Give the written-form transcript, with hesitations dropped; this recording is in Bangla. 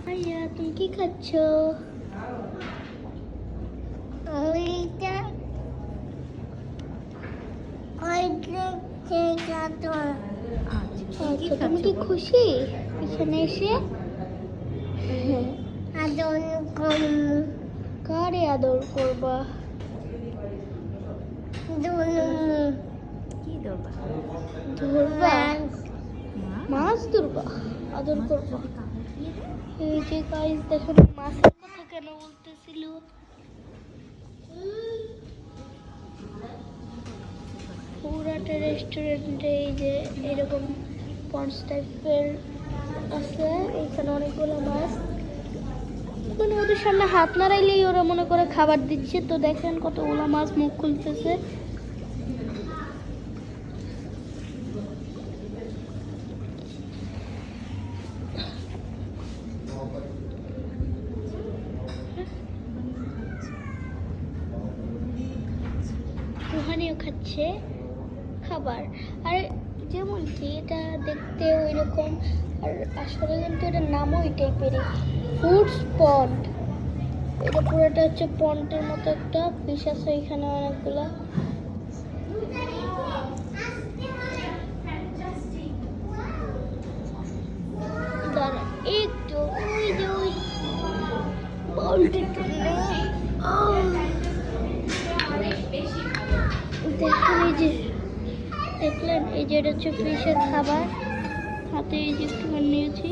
ভাইয়া তুমি কি খাচ্ছ? তুমি কি খুশি এখানে এসে? কারে আদর করবা? ধরবা? মাছ ধরবা? আদর করবা? এই যে গাইস দেখেন মাছের কথা কেন বলতেছিল। পুরাটা রেস্টুরেন্টে এই যে এরকম পন্স টাইপের আছে, এখানে অনেকগুলো মাছ, মানে ওদের সামনে হাত নাড়াইলেই ওরা মনে করে খাবার দিচ্ছে। তো দেখেন কতগুলো মাছ মুখ খুলতেছে। ওখানেও খাচ্ছে খাবার। আর যেমন কি এটা দেখতে ওই রকম, আর আসলে কিন্তু এটার নামও ওই টাইপেরই, ফুডস পন্ড। এটা পুরোটা হচ্ছে পন্ডের মতো একটা ফিশ আছে এখানে অনেকগুলা। দাঁড়ান একটু, ওই যে ওই বলটা দেখেন, এই যে দেখলেন, এই যে এটা হচ্ছে ফিশের খাবার। হাতে এই যে একটু নিয়েছি।